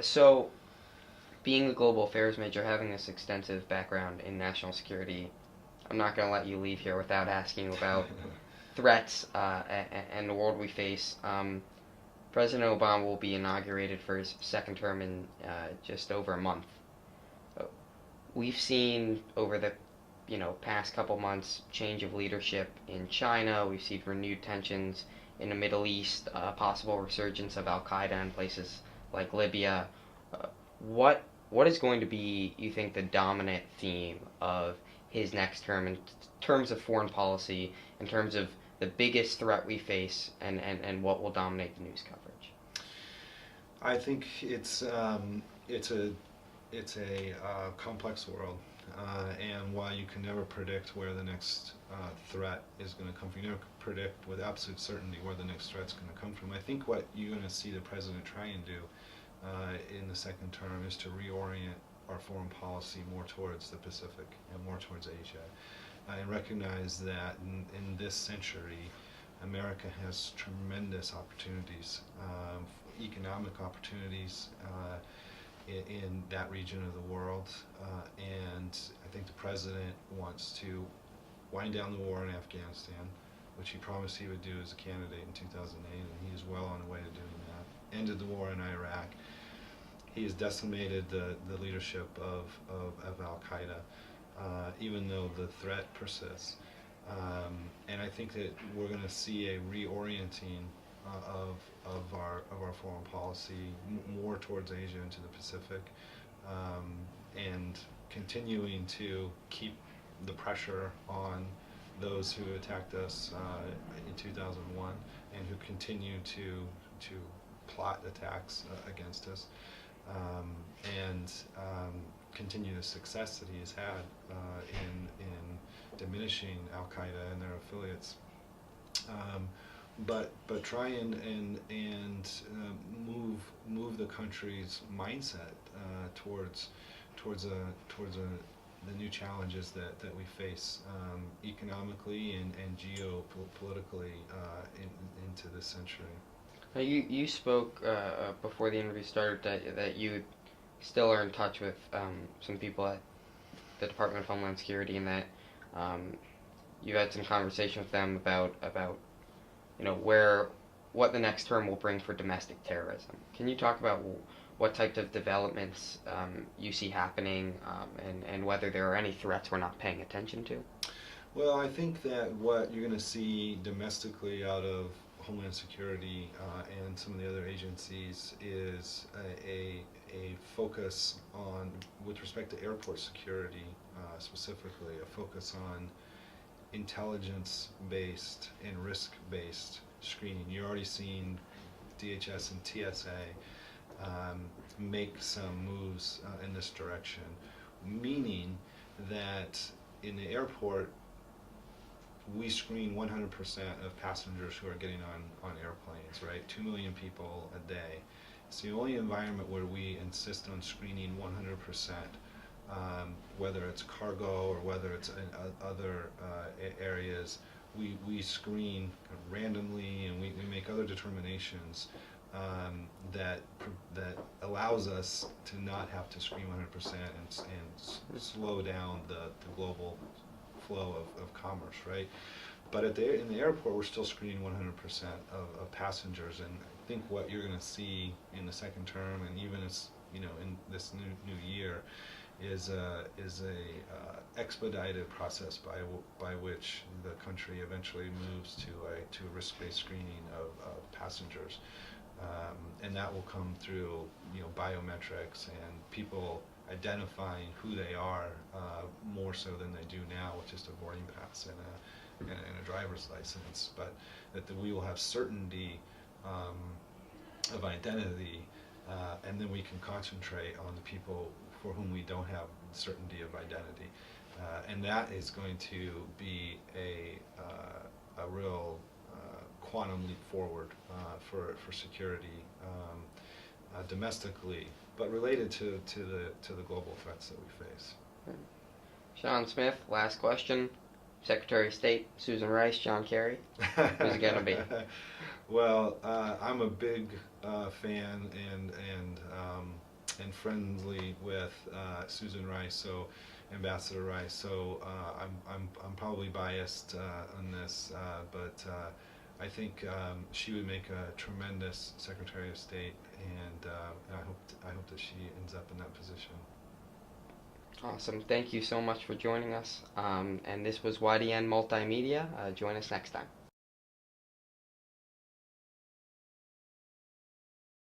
So, being a global affairs major, having this extensive background in national security, I'm not going to let you leave here without asking you about threats and the world we face. President Obama will be inaugurated for his second term in just over a month. We've seen over the past couple months change of leadership in China. We've seen renewed tensions in the Middle East, possible resurgence of Al Qaeda in places like Libya. Uh, what is going to be, you think, the dominant theme of his next term in terms of foreign policy, in terms of the biggest threat we face, and what will dominate the news coverage? I think it's a complex world, and while you can never predict where the next threat is going to come from, you never predict with absolute certainty where the next threat's going to come from. I think what you're going to see the president try and do in the second term is to reorient our foreign policy more towards the Pacific and more towards Asia, and recognize that in this century, America has tremendous opportunities, economic opportunities in that region of the world, and I think the president wants to wind down the war in Afghanistan, which he promised he would do as a candidate in 2008, and he is well on the way to doing that. Ended the war in Iraq. He has decimated the leadership of Al Qaeda, even though the threat persists. And I think that we're going to see a reorienting of our foreign policy more towards Asia and to the Pacific, and continuing to keep the pressure on those who attacked us in 2001 and who continue to plot attacks against us, and continue the success that he has had in diminishing Al Qaeda and their affiliates. But try and move the country's mindset towards the new challenges that we face economically and geopolitically into this century. You spoke before the interview started that you still are in touch with some people at the Department of Homeland Security, and that you had some conversation with them about what the next term will bring for domestic terrorism. Can you talk about what types of developments you see happening, and whether there are any threats we're not paying attention to? Well, I think that what you're going to see domestically out of Homeland Security and some of the other agencies is a focus on, with respect to airport security specifically, a focus on intelligence-based and risk-based screening. You're already seeing DHS and TSA make some moves in this direction, meaning that in the airport, we screen 100% of passengers who are getting on airplanes, right? 2 million people a day. It's the only environment where we insist on screening 100%, whether it's cargo or whether it's in other areas. We screen randomly, and we make other determinations that allows us to not have to screen 100% and slow down the global flow of commerce, right? But in the airport, we're still screening 100% of passengers, and I think what you're going to see in the second term, and even as in this new year, is a expedited process by which the country eventually moves to a risk-based screening of passengers, and that will come through biometrics and people identifying who they are more so than they do now with just a boarding pass and a driver's license, but that we will have certainty of identity, and then we can concentrate on the people for whom we don't have certainty of identity, and that is going to be a real quantum leap forward for security domestically, but related to the global threats that we face. Sean Smith, last question. Secretary of State Susan Rice, John Kerry. Who's it gonna be? Well, I'm a big fan and and friendly with Susan Rice, so Ambassador Rice. So I'm probably biased on this, but I think she would make a tremendous Secretary of State, and I hope that she ends up in that position. Awesome. Thank you so much for joining us. And this was YDN Multimedia. Join us next time.